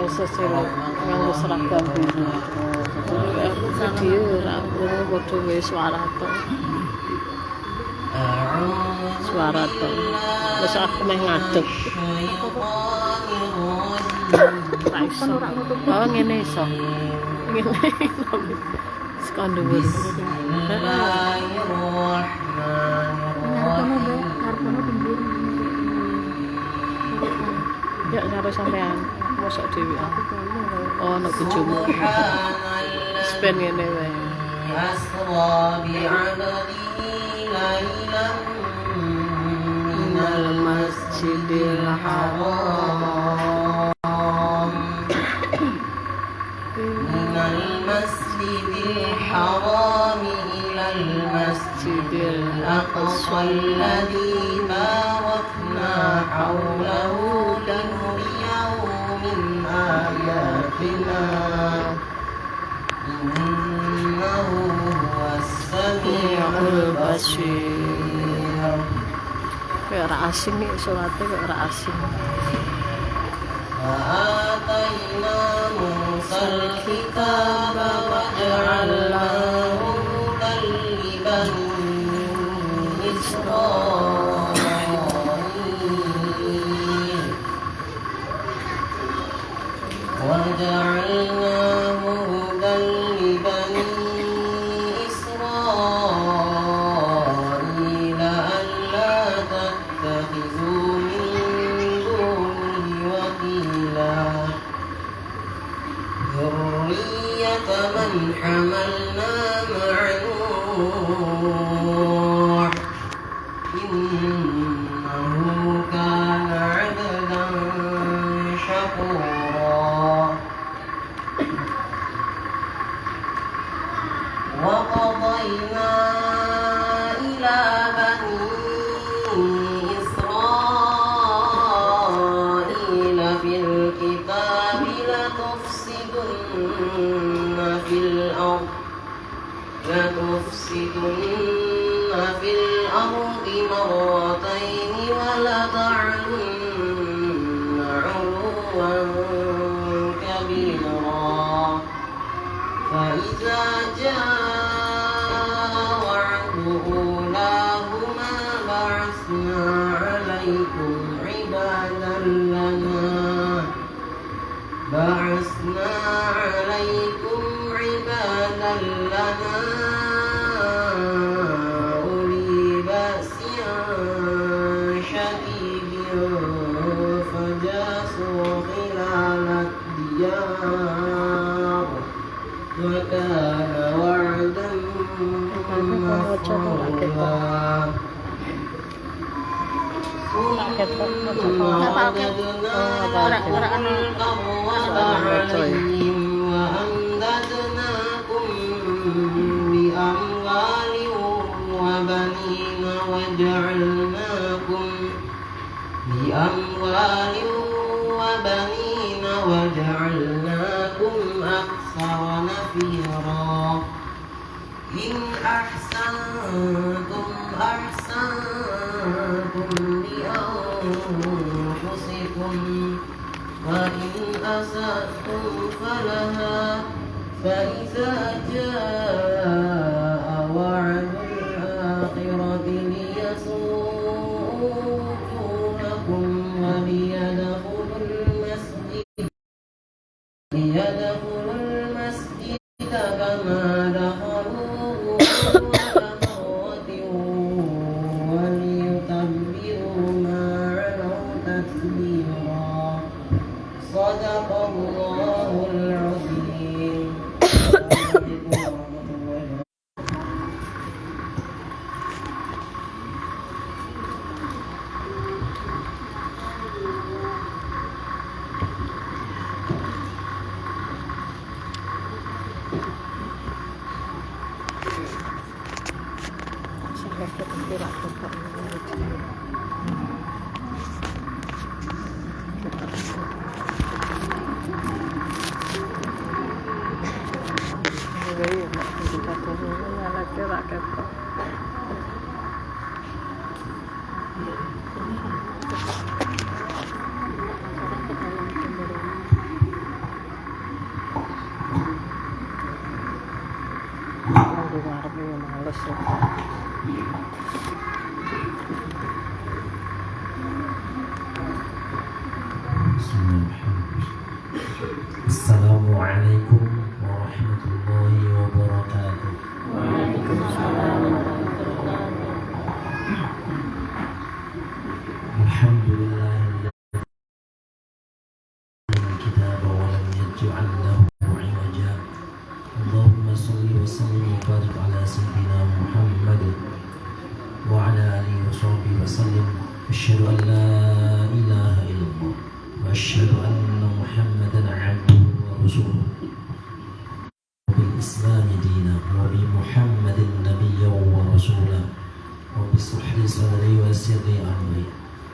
Sesile nganggo seragam biru. Aku video ora krungu padha wae suara to. Wis aku meh ngadeg. Ra iso. Oh ngene iso. Ngene. Sekan dhuwur. Ya karo sampean mosok dhewe. Oh nek bojomu. Spen ngene wae. Asra bi'amalihi lailan minal masjidil haram minal masjidil haram ilal masjidil aqsa alladhi barakna hawlahu linuriyahu min ayatina innahu huwas sami'ul basir. Kayak ora asing nih suratnya, kayak ora asing. Atayna Musal kitaba wa ja'alnahu hudan li bani Israil wa ja'alnahu hudan li bani من حملنا مع نوح إنه كان عبدا شكورا وقضينا إلى بني إسرائيل في الكتاب لتفسدن في الأرض مرتين ولتعلن علوا كبيرا فإذا جاء وعد أولاهما بعثنا عليكم عبادا لنا أولي بأس شديد فجاسوا خلال الديار وكان وعدا مفعولا. ثم رددنا الكرة عليهم وأمددناكم بأموال وبنين وجعلناكم أكثر نفيرا. إن أحسنتم أحسنتم لأنفسكم وإن أسأتم فلها فإذا جاء وعد الآخرة ليسوءوا وجوهكم وليدخلوا المسجد كما دخلوه أول مرة وليتبروا ما علوا تتبيرا. صدق الله العظيم. masuk. Assalamualaikum warahmatullahi wabarakatuh. Waalaikumsalam warahmatullahi wabarakatuh. Alhamdulillahilladzi kitaba wa lam yaj'al lahu 'iwaja. Allahumma shalli wa sallim wa barik ala sayyidina Muhammad wa ala alihi wa sahbihi wa sallim. Asyhadu an la ilaha illallah wa asyhadu anna Muhammadan 'abduhu wa rasuluh. Bil Islam dinan wa bi Muhammadin nabiyyan wa rasulah. Wa bi sahli sadri wa sirri amri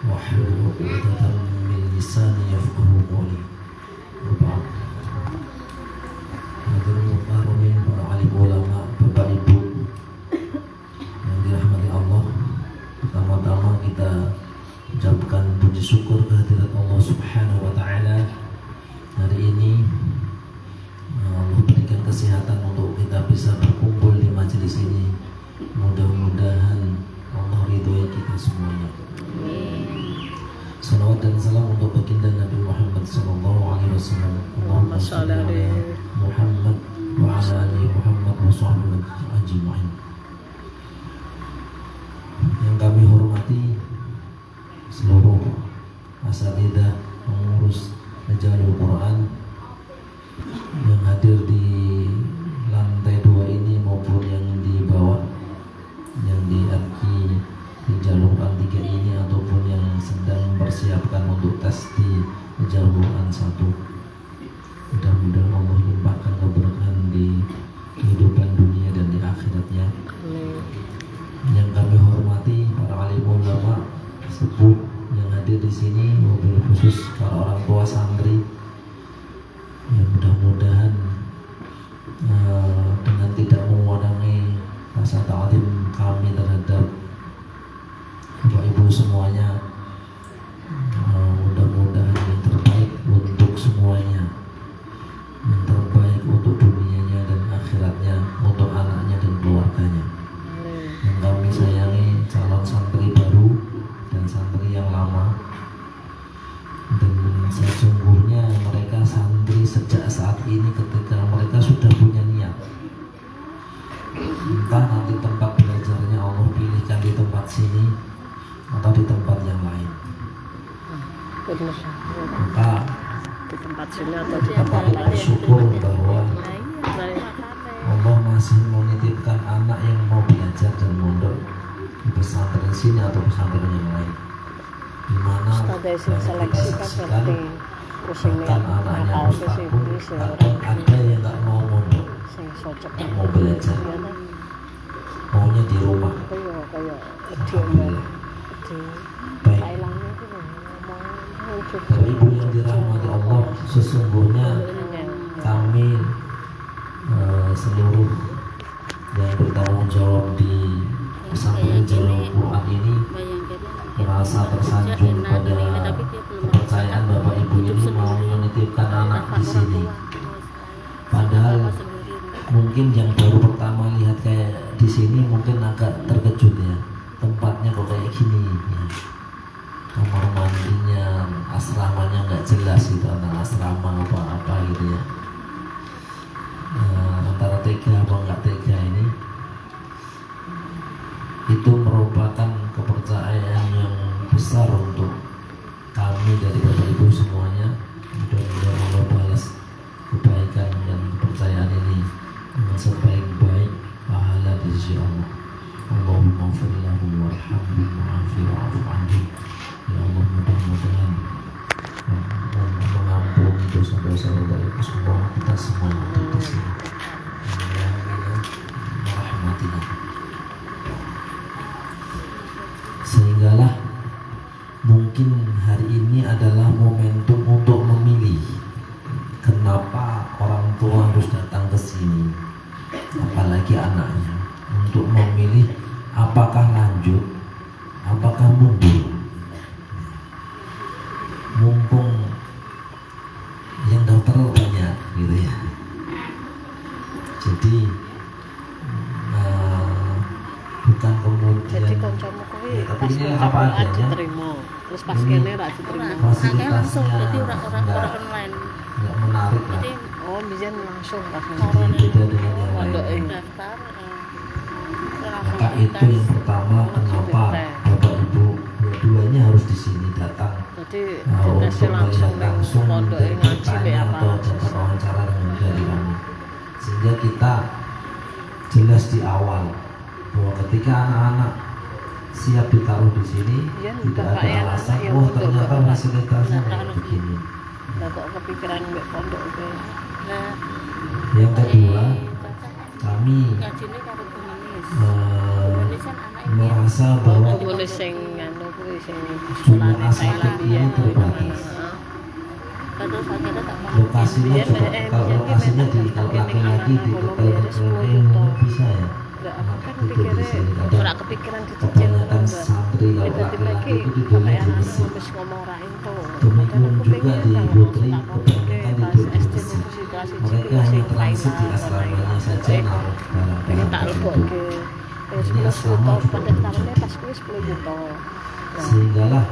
wahlul 'uqdatam min lisani yafqahu qawli. Hadirin mukarramin, para alim ulama, Bapak Ibu yang dirahmati Allah. Pertama-tama kita ucapkan puji syukur kehadirat Allah Subhanahu wa taala. Hari ini Allah berikan kesehatan untuk kita bisa berkumpul di majelis ini. Mudah-mudahan Allah ridhoi kita semuanya. Salawat dan salam untuk baginda Nabi Muhammad sallallahu alaihi wasallam. Allahumma shalli ala Muhammad wa ala ali Muhammad wa sahbihi ajma'in. Yang kami hormati seluruh asatidzah pengurus Majalul Quran yang hadir di lantai 2 ini maupun yang di bawah, yang di RQ di Jalur Quran 3 ini ataupun yang sedang mempersiapkan untuk tes di Jalur Quran 1. Mudah-mudahan Allah limpahkan keberkahan di kehidupan dunia dan di akhiratnya. Yang kami hormati para alim ulama, sepuh yang hadir di sini, mobil khusus para orang tua santri, yang mudah-mudahan dengan tidak mengurangi rasa ta'zim kami terhadap Bapak Ibu semuanya, mudah-mudahan yang terbaik untuk semuanya, yang terbaik untuk dunianya dan akhiratnya, untuk anaknya dan keluarganya. Yang kami sayangi calon santri baru dan santri yang lama, dan sesungguhnya mereka santri sejak saat ini ketika mereka sudah punya niat, entah nanti tempat belajarnya Allah pilihkan di tempat sini atau di tempat yang lain, maka Di tempat sini atau di kita patut bersyukur bahwa Allah masih menitipkan anak yang mau belajar dan mondok di pesantren sini atau pesantren yang lain, di mana banyak kita saksikan bahkan anaknya ustaz pun kadang ada yang nggak mau mondok, nggak mau belajar, maunya di rumah. Alhamdulillah. Baik, Bapak Ibu yang dirahmati Allah, sesungguhnya kami seluruh yang bertanggung jawab di pesantren Jalur Quran ini merasa tersanjung pada kepercayaan Bapak Ibu ini mau menitipkan anak di sini. Padahal mungkin yang baru pertama lihat kayak di sini mungkin agak terkejut ya, tempatnya kok kayak gini ya. Kamar mandinya, asramanya nggak jelas itu, antara asrama apa-apa gitu ya. Antara tega apa nggak tega ini, itu merupakan kepercayaan yang besar untuk kami dari Bapak Ibu semuanya. Mudah-mudahan Allah balas kebaikan dan kepercayaan ini dengan sebaik-baik pahala di sisi Allah. Allahumma ighfir lahum warhamhum wa'afi wa'fu anhum. Ya Allah, mudah-mudahan mengampuni dosa-dosa dari semua kita semua yang ada di sini. Rahmatillah. Sehinggalah mungkin hari ini adalah momentum untuk memilih. Kenapa orang tua harus datang ke sini, apalagi anaknya, untuk memilih apakah lanjut, apakah mundur. Mumpung yang daftar banyak gitu ya. Jadi adanya diterima. Terus pas ini kene ra diterima. Akeh langsung fasilitasnya berarti ora nggak online. menarik lah. Jadi Oh, biyen langsung pas Jadi beda dengan yang pondok lain. daftar Maka itu yang pertama kenapa Bapak Ibu dua-duanya harus di sini datang jadi untuk ditesnya melihat langsung pondok dan ngaji bertanya apa atau dapat wawancara dengan dari kami, sehingga kita jelas di awal bahwa ketika anak-anak siap ditaruh di sini Iya, tidak Bapak ada yang alasan anak yang oh pondok, ternyata Bapak. fasilitasnya kayak begini. Lah kok kepikiran mbek pondok ke. lah Yang kedua, kami ngajine karo komunis. eh, Komunis kan anak ini merasa bahwa Komunis sing anu kuwi sing jumlah sekolahane asatid Thailand ini ya. terbatas. terus akhirnya tak mau Lokasinya Biar juga BM, kalau biar lokasinya di BM, kalau biar laki-laki di BM, hotel biar hotel BM, bisa ya. Enggak, aku kan Tidur di pikirnya sini. ora Kadang kepikiran dicicil kebanyakan Mbak. santri kalau Tiba-tiba laki-laki iki itu tidurnya kayak di anak masjid. wis ngomong ra info. Demikian Aku juga pengen di tahu Putri tak kebanyakan pas tidur di SD masjid. itu situasi Mereka hanya transit di asramanya saja naruh pengen barang-barang tak tersebut. lebokke. Ini 10 asrama juta juga pendaftarannya terjadi. pas kuwi 10 juta. Sehinggalah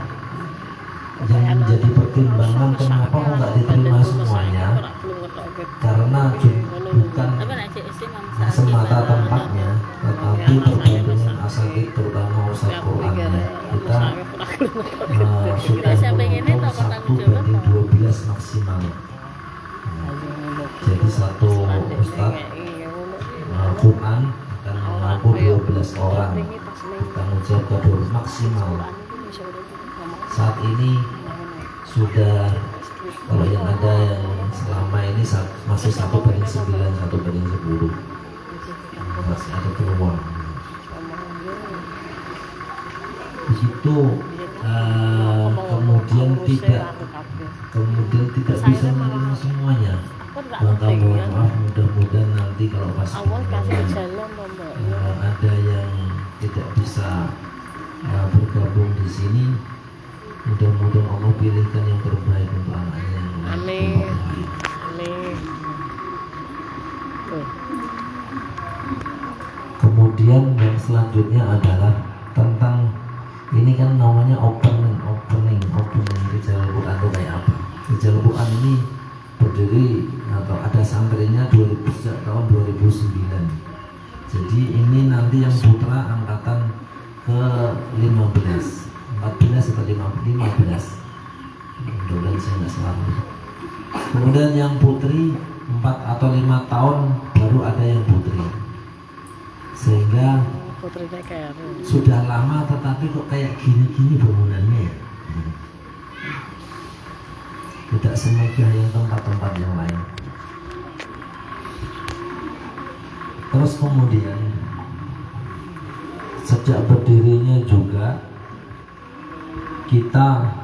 yang menjadi pertimbangan kenapa kok nggak diterima semuanya, karena bukan apa nak cek isi mam semata tempatnya, tetapi perbandingan asatid terutama Ustaz Qurannya. Kita sudah menghitung 1:12 maksimal. Jadi satu Ustaz Quran akan menampung 12 orang. Tanggung jawab kabur maksimal. Saat ini sudah, kalau yang ada yang selama ini masih 1:9, 1:10, masih ada peluang. Begitu kemudian tidak bisa menerima semuanya. Maka mohon maaf, mudah-mudahan nanti kalau pas Awal kasih pengumuman jalan toh, Mbak. ada yang tidak bisa bergabung di sini, mudah-mudahan Allah pilihkan yang terbaik untuk anaknya yang lain. Amin. Amin. Tuh. Kemudian yang selanjutnya adalah tentang ini kan namanya opening Rijal Quran itu kayak apa? Rijal Quran ini berdiri atau ada santrinya sejak tahun 2009. Jadi ini nanti yang putra angkatan ke 15, 14 atau 15. Mudah-mudahan saya nggak salah. Kemudian yang putri 4 atau 5 tahun baru ada yang putri. Sehingga Putrinya kayak sudah lama tetapi kok kayak gini-gini bangunannya ya. Tidak semegah yang tempat-tempat yang lain. Terus kemudian sejak berdirinya juga kita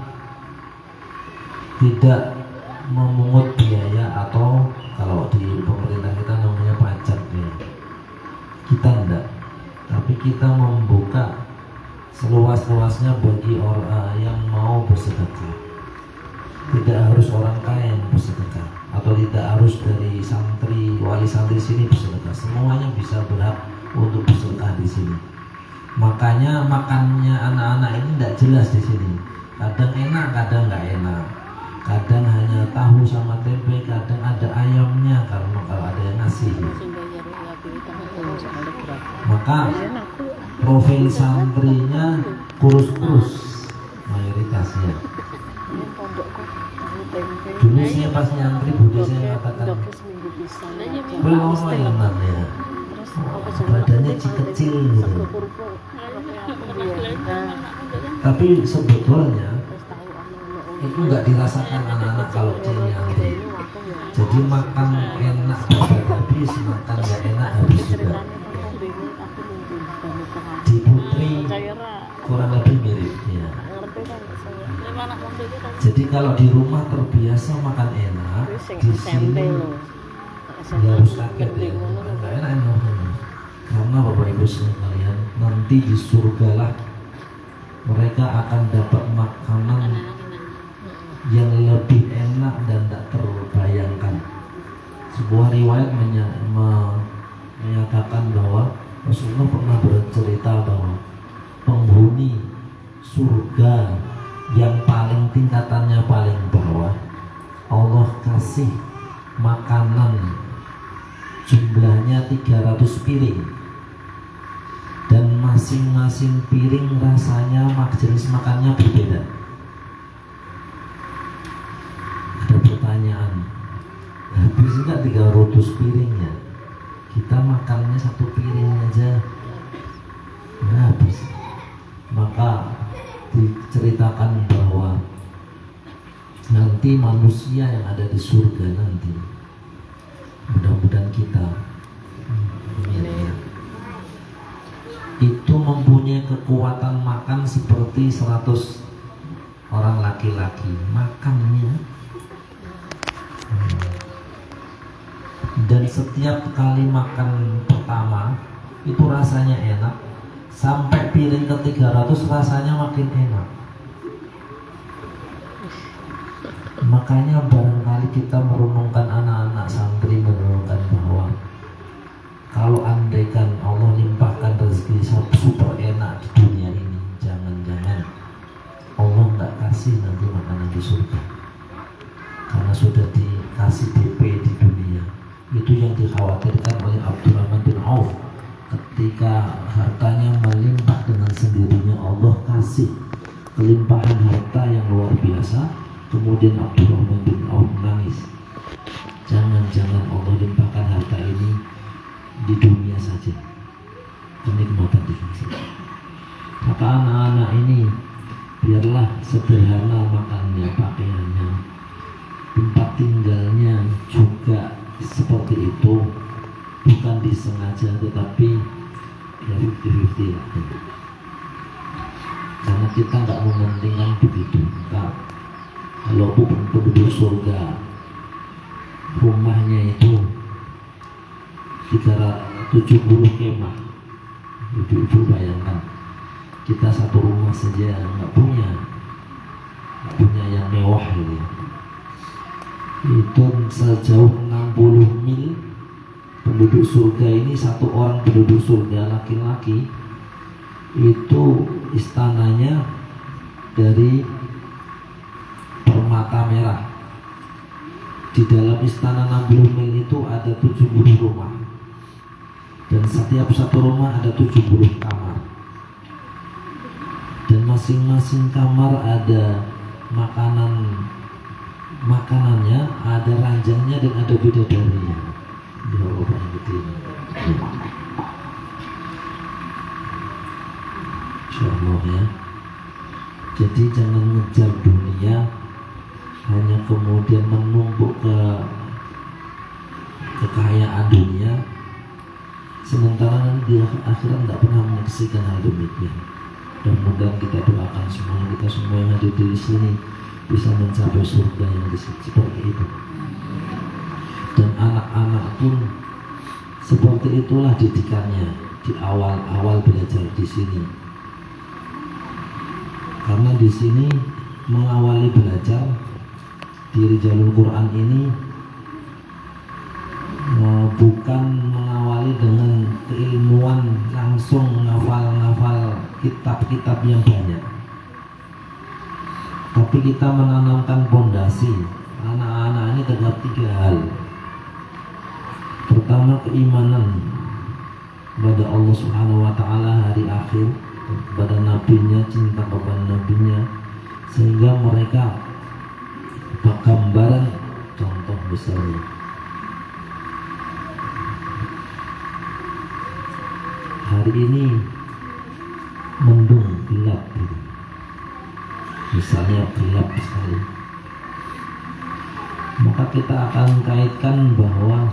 tidak memungut biaya atau kalau di pemerintah kita namanya pajak ya. Kita enggak, tapi kita membuka seluas-luasnya bagi orang yang mau bersedekah. Tidak harus orang kaya yang bersedekah, atau tidak harus dari santri, wali santri sini bersedekah. Semuanya bisa berhak untuk bersedekah di sini. Makanya makannya anak-anak ini tidak jelas di sini. Kadang enak, kadang nggak enak. Kadang hanya tahu sama tempe, kadang ada ayamnya karena kalau ada yang ngasih. Maka profil santrinya kurus-kurus mayoritasnya. Dulu saya pas nyantri budi saya mengatakan belum enak ya, badannya kecil gitu. Tapi sebetulnya itu nggak dirasakan anak-anak kalau dia nyantri. Jadi makan enak dapat habis, makan nggak enak habis juga. Di Putri kurang lebih mirip ya. Jadi kalau di rumah terbiasa makan enak, di sini ya harus kaget ya, nggak enak emang. Karena Bapak Ibu sekalian, nanti di surga lah mereka akan dapat makanan yang lebih enak dan tak terbayangkan. Sebuah riwayat menyatakan bahwa Rasulullah pernah bercerita bahwa penghuni surga yang paling tingkatannya paling bawah, Allah kasih makanan jumlahnya 300 piring, dan masing-masing piring rasanya jenis makannya berbeda. Ada pertanyaan, habis enggak 300 piringnya? Kita makannya satu piring aja nggak habis. Maka diceritakan bahwa nanti manusia yang ada di surga nanti, mudah-mudahan kita itu mempunyai kekuatan makan seperti 100 orang laki-laki makannya. Dan setiap kali makan pertama itu rasanya enak, sampai piring ke-300 rasanya makin enak. Makanya barangkali kita merenungkan, anak-anak santri merenungkan bahwa kalau andaikan Allah limpahkan rezeki super enak di dunia ini, jangan-jangan Allah nggak kasih nanti makanan di surga, karena sudah dikasih DP di dunia. Itu yang dikhawatirkan oleh Abdurrahman bin Auf. Ketika hartanya melimpah dengan sendirinya, Allah kasih kelimpahan harta yang luar biasa, kemudian Abdurrahman bin Auf menangis. Jangan-jangan Allah limpahkan harta ini di dunia saja, kenikmatan di dunia saja. Maka anak-anak ini biarlah sederhana makannya, pakaiannya, tempat tinggalnya juga seperti itu, bukan disengaja, tetapi ya 50-50 lah. Karena kita nggak mementingkan begitu. Kalau penduduk surga rumahnya itu 370 kemah, ibu-ibu bayangkan, kita satu rumah saja nggak punya yang mewah gitu. Itu sejauh 60 mil penduduk surga ini, satu orang penduduk surga laki-laki itu istananya dari permata merah. Di dalam istana 60 mil itu ada 70 rumah, dan setiap satu rumah ada 70 kamar, dan masing-masing kamar ada makanannya, ada ranjangnya, dan ada bidadarinya. Ya Allah, insyaallah ya. Jadi jangan ngejar dunia hanya kemudian menumpuk ke kekayaan dunia, sementara nanti di akhirat tidak pernah menyaksikan hal demikian. Dan mudah kita doakan semuanya, kita semua yang ada di sini bisa mencapai surga yang seperti itu. Dan anak-anak pun seperti itulah didikannya di awal-awal belajar di sini. Karena di sini mengawali belajar di Rijalul Quran ini bukan mengawali dengan keilmuan langsung menghafal kitab-kitab yang banyak, tapi kita menanamkan pondasi anak-anak ini terhadap 3 hal. Pertama, keimanan kepada Allah Subhanahu wa Ta'ala, hari akhir, kepada nabinya, cinta kepada nabinya, sehingga mereka gambaran. Contoh misalnya, hari ini mendung, gelap gitu. Misalnya gelap sekali, maka kita akan kaitkan bahwa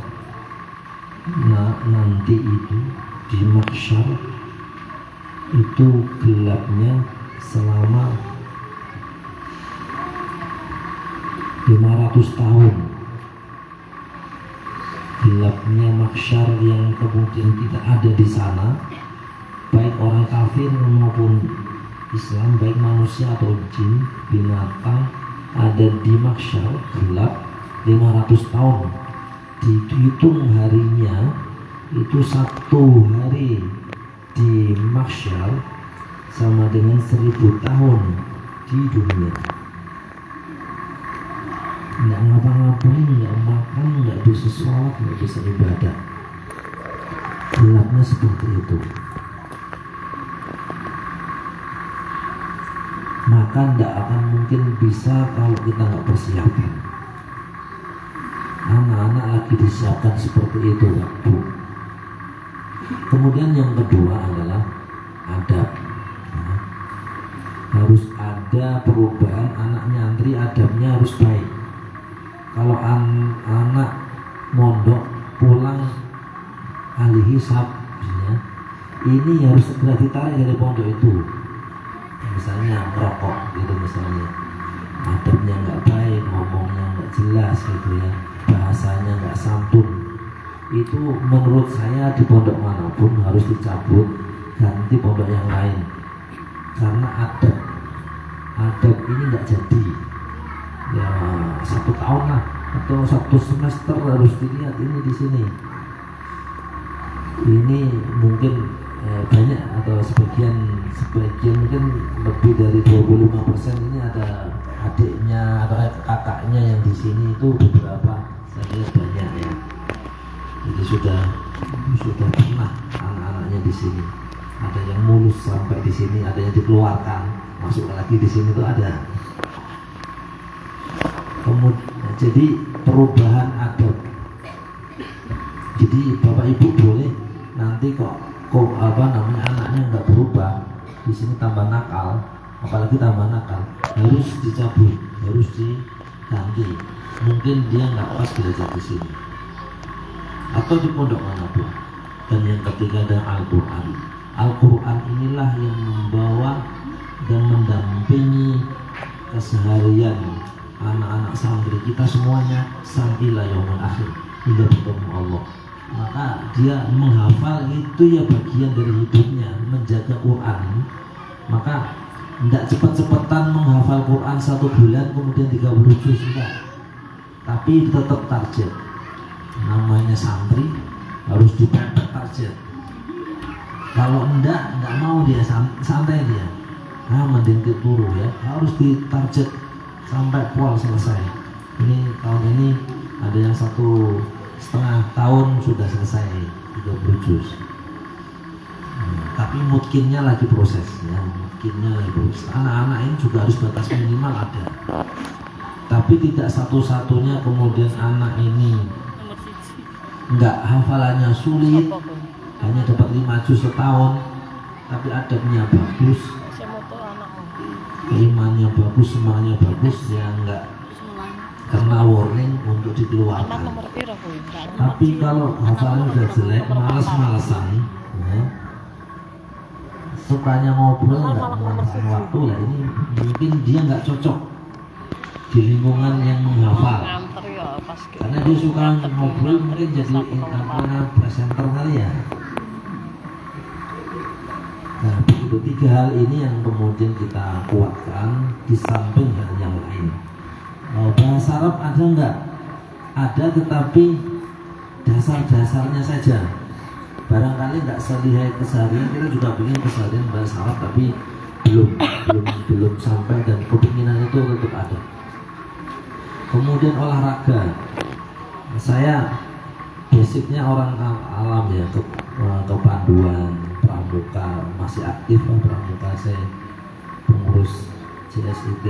nanti itu di mahsyar itu gelapnya selama 500 tahun. Gelapnya mahsyar yang kemudian kita ada di sana, baik orang kafir maupun Islam, baik manusia atau jin, binatang, ada di mahsyar gelap 500 tahun. Dihitung harinya itu 1 hari di mahsyar sama dengan 1000 tahun di dunia. Nggak ngapa-ngapain, nggak makan, nggak bisa sholat, nggak bisa ibadah. Gelapnya seperti itu. Maka tidak akan mungkin bisa kalau kita nggak persiapkan. Anak-anak lagi disiapkan seperti itu, Bu. Kemudian yang kedua adalah adab. Nah, harus ada perubahan, anak nyantri adabnya harus baik. Kalau anak mondok pulang ahli hisab, ini harus segera ditarik dari pondok itu. Misalnya merokok gitu, misalnya adabnya nggak baik, ngomongnya nggak jelas gitu ya, bahasanya nggak santun, itu menurut saya di pondok manapun harus dicabut, ganti pondok yang lain. Karena adab ini nggak jadi ya, 1 tahun lah atau 1 semester harus dilihat ini di sini. Ini mungkin banyak atau sebagian mungkin lebih dari 25% ini ada adiknya atau kakaknya yang di sini, itu beberapa saya lihat banyak ya. Jadi sudah pernah anak-anaknya di sini. Ada yang mulus sampai di sini, ada yang dikeluarkan masuk lagi di sini, itu ada. Kemudian jadi perubahan adab. Jadi Bapak Ibu boleh nanti kok anaknya nggak berubah, di sini tambah nakal, apalagi tambah nakal, harus dicabut, harus diganti. Mungkin dia nggak pas belajar di sini atau di pondok manapun. Dan yang ketiga adalah Al-Quran. Al-Quran inilah yang membawa dan mendampingi keseharian anak-anak santri kita semuanya sampai yaumul akhir, hingga bertemu Allah. Maka dia menghafal itu ya bagian dari hidupnya, menjaga Quran. Maka tidak cepat-cepatan menghafal Quran 1 bulan kemudian 30 juz, enggak. Tapi tetap target. Namanya santri harus dipepet target. Kalau enggak mau dia, santai dia. Nah, mending turu ya, harus ditarget sampai pol selesai. Ini tahun ini ada yang 1,5 tahun sudah selesai 30 juz. Tapi mungkinnya lagi proses ya, anak-anak ini juga harus batas minimal ada. Tapi tidak satu-satunya kemudian anak ini enggak hafalannya sulit, hanya dapat 5 juz setahun, tapi adabnya bagus, imannya bagus, semuanya bagus, ya enggak kena warning untuk dikeluarkan. Tapi kalau hafalannya udah jelek, males-malesan ya, sukanya ngobrol, nggak memanfaatkan waktu, ya ini mungkin dia nggak cocok di lingkungan yang menghafal. Karena dia suka ngobrol, mungkin jadi presenter kali ya. Nah, begitu 3 hal ini yang kemudian kita kuatkan di samping hal yang lain. Bahasa Arab ada enggak? Ada, tetapi dasar-dasarnya saja. Barangkali enggak selihai keseharian, kita juga ingin keseharian bahasa Arab, tapi belum sampai, dan kepinginan itu tetap ada. Kemudian olahraga. Saya basicnya orang alam ya, kepanduan, pramuka, masih aktif pramuka. Saya pengurus CSIT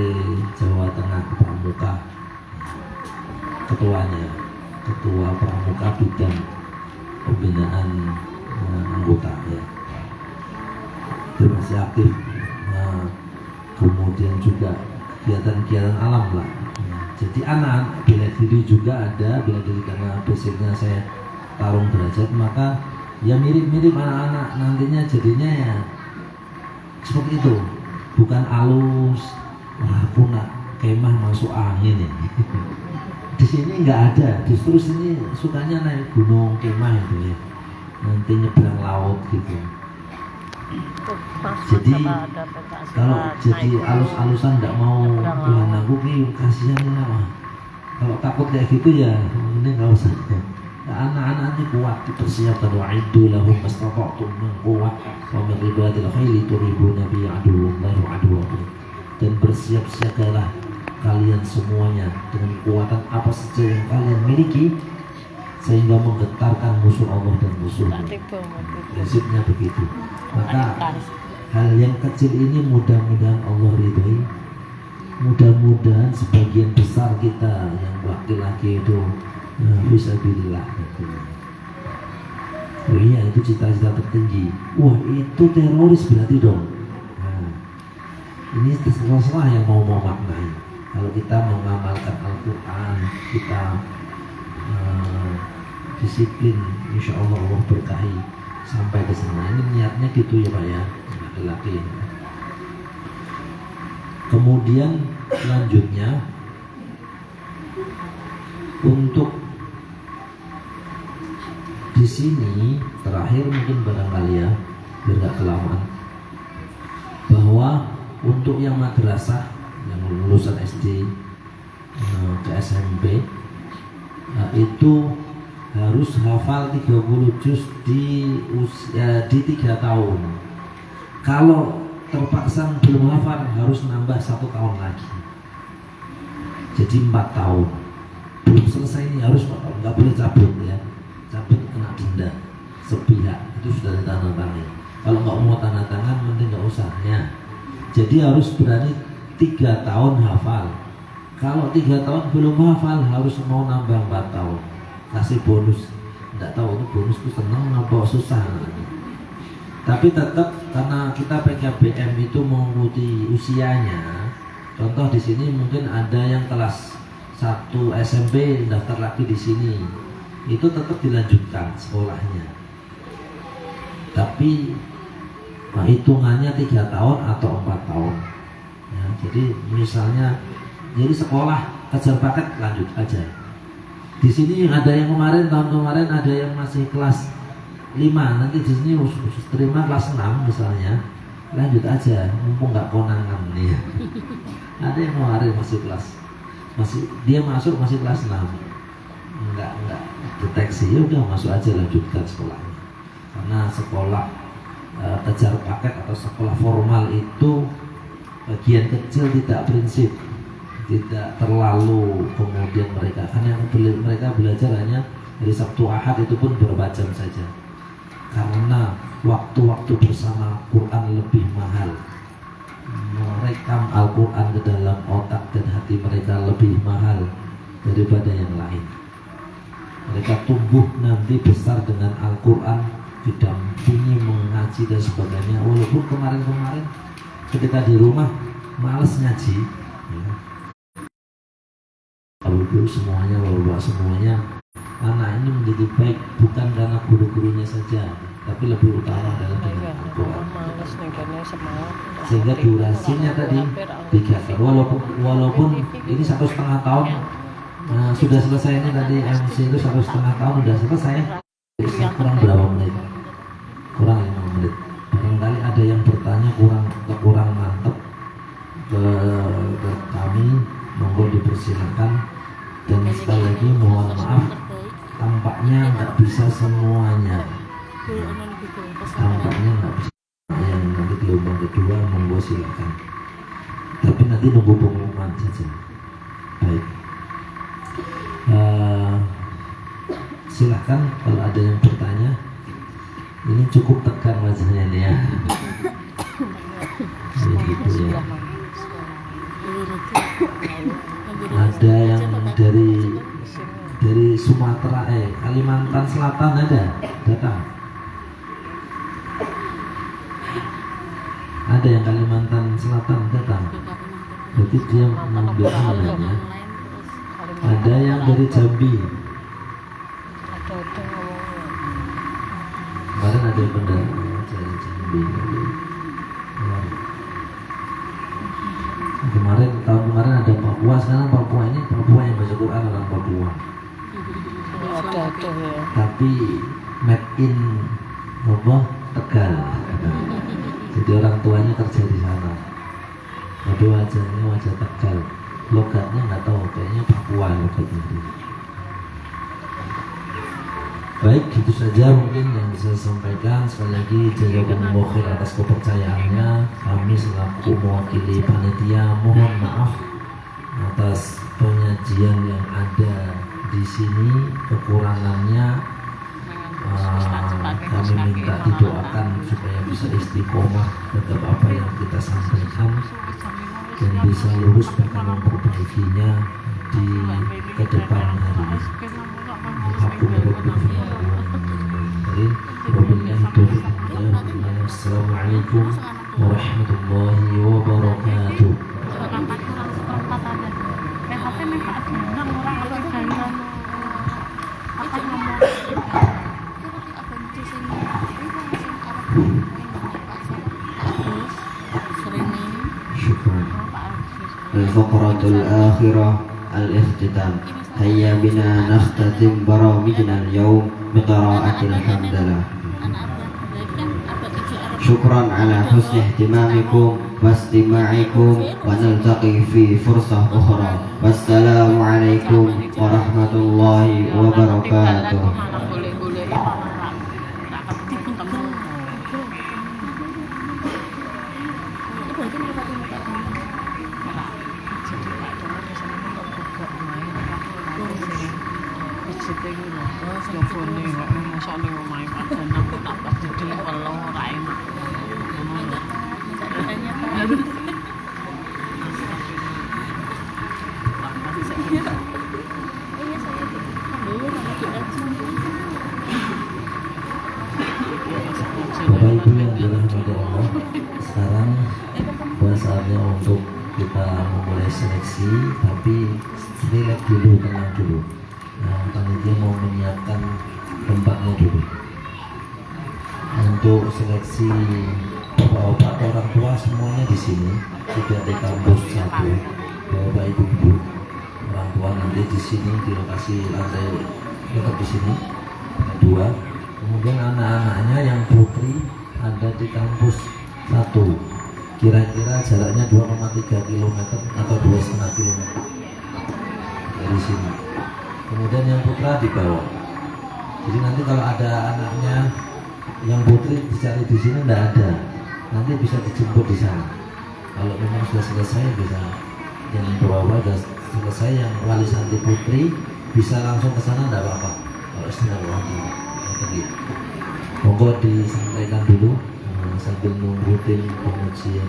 Jawa Tengah Pramuka, ketua Pramuka bidang pembinaan anggota ya. Itu masih aktif. Kemudian juga kegiatan-kegiatan alam lah. Jadi anak bela diri juga ada, bela diri karena basicnya saya tarung derajat, maka ya mirip-mirip anak-anak nantinya jadinya ya seperti itu. Bukan alus, punah kemah masuk angin ya. Di sini nggak ada, justru sini sukanya naik gunung kemah itu ya, nanti nyebrang laut gitu. Jadi kalau jadi alus-alusan nggak mau pulang aku nih, kasihan ini nama. Kalau takut kayak gitu ya mending nggak usah. anak-anak ini kuat, dipersiapkan wa'iddu lahum mastata'tum min quwwah wa min ribadil khayli turhibuna bi aduwwillahi wa aduwwakum. Dan bersiap-siagalah kalian semuanya dengan kekuatan apa saja yang kalian miliki sehingga menggetarkan musuh Allah dan musuhnya. Prinsipnya begitu. Maka hal yang kecil ini mudah-mudahan Allah ridhoi. Mudah-mudahan sebagian besar kita yang laki-laki itu fisabilillah. Oh iya, itu cita-cita tertinggi. Wah, itu teroris berarti dong. Nah, ini terserah yang mau maknai. Kalau kita mengamalkan Al-Quran, kita disiplin, insya Allah Allah berkahi sampai ke sana. Ini niatnya gitu ya Pak ya, laki-laki. Kemudian selanjutnya untuk di sini terakhir mungkin barangkali ya, biar gak kelamaan, bahwa untuk yang madrasah yang lulusan SD ke SMP itu harus hafal 30 juz di 3 tahun. Kalau terpaksa belum hafal harus nambah 1 tahun lagi, jadi 4 tahun. Belum selesai ini harus 4 tahun, nggak boleh cabut ya. Cabut kena denda sepihak, itu sudah ditandatangani. Kalau nggak mau tanda tangan mending nggak usah ya. Jadi harus berani 3 tahun hafal. Kalau 3 tahun belum hafal harus mau nambah 4 tahun. Kasih bonus. Nggak tahu itu bonus itu senang apa susah. Tapi tetap karena kita PKBM itu mengikuti usianya. Contoh di sini mungkin ada yang kelas 1 SMP daftar lagi di sini. Itu tetap dilanjutkan sekolahnya. Tapi hitungannya 3 tahun atau 4 tahun. Ya, jadi misalnya jadi sekolah kejar paket lanjut aja. Di sini ada yang kemarin tahun kemarin ada yang masih kelas 5, nanti di sini terima kelas 6 misalnya, lanjut aja mumpung nggak konangan nih. Ada yang kemarin masih dia masuk masih kelas 6, nggak deteksi, ya udah masuk aja lanjutkan sekolahnya. Karena sekolah kejar paket atau sekolah formal itu bagian kecil tidak prinsip, tidak terlalu kemudian mereka belajar hanya dari Sabtu Ahad, itu pun beberapa jam saja. Karena waktu-waktu bersama Quran lebih mahal, merekam Al-Quran ke dalam otak dan hati mereka lebih mahal daripada yang lain. Mereka tumbuh nanti besar dengan Al-Quran, didampingi mengaji dan sebagainya. Walaupun kemarin-kemarin ketika di rumah males ngaji ya. Ibu semuanya, bapak semuanya, anak ini menjadi baik bukan karena guru-gurunya saja, tapi lebih utama dalam dengan Al-Quran. Sehingga durasinya tadi 3 tahun, walaupun ini 1,5 tahun sudah selesai. Ini tadi MC itu 1,5 tahun sudah selesai. Kurang berapa menit? Kurang 5 menit. Barangkali ada yang bertanya kurang mantap ke kami, monggo dipersilakan. Dan sekali lagi mohon maaf, tampaknya nggak bisa semuanya. Tampaknya nggak bisa. Yang nanti gelombang kedua monggo silakan. Tapi nanti nunggu pengumuman saja. Baik. Silakan kalau ada yang bertanya. Ini cukup tegang wajahnya nih ya. Begitu ya. Ada yang dari Sumatera, Kalimantan Selatan ada datang. Ada yang Kalimantan Selatan datang. Berarti dia mengambil amanahnya. Ada yang dari Jambi. Kemarin ada yang dari Jambi. Tahun kemarin ada Papua, sekarang Papua ini Papua yang baca Quran orang Papua. Tapi made in Tegal. Jadi orang tuanya kerja di sana. Tapi wajahnya wajah Tegal. Logatnya nggak tahu, kayaknya Papua logatnya. Baik, itu saja mungkin yang bisa saya sampaikan. Sekali lagi jazakumullah khair atas kepercayaannya. Kami selaku mewakili panitia mohon maaf atas penyajian yang ada di sini, kekurangannya. Kami minta didoakan supaya bisa istiqomah terhadap apa yang kita sampaikan dan bisa lurus bahkan memperbaikinya di kedepan hari. Assalamualaikum warahmatullahi wabarakatuh. Syukran. Al-faqratul akhirah al-ikhtitam. Hayya bina nakhtatim baramijna al-yawm biqira'atil hamdalah. Syukran ala husni ihtimamikum wastima'ikum wa naltaqi fi fursah ukhra. Wassalamu alaikum warahmatullahi wabarakatuh. Bapak Ibu yang dirahmati Allah, sekarang bukan saatnya untuk kita memulai seleksi, tapi relax dulu, tenang dulu. Nah, panitia mau menyiapkan tempatnya dulu. Untuk seleksi bapak-bapak atau orang tua semuanya di sini sudah di kampus 1. Bapak Ibu, orang tua nanti di sini di lokasi lantai dekat di sini 2. Kemudian anak-anaknya yang putri ada di kampus 1. Kira-kira jaraknya 2,3 km atau 2,5 km dari sini. Kemudian yang putra di bawah. Jadi nanti kalau ada anaknya yang putri dicari di sini tidak ada, nanti bisa dijemput di sana. Kalau memang sudah selesai bisa yang bawah sudah selesai, yang wali santri putri bisa langsung ke sana tidak apa-apa. Kalau sudah waktu. Monggo disampaikan dulu sambil nunggu tim pengujian.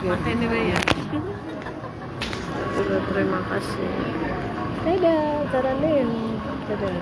Makanya ini ya. Terima kasih. Dadah, Taranin. Dadah.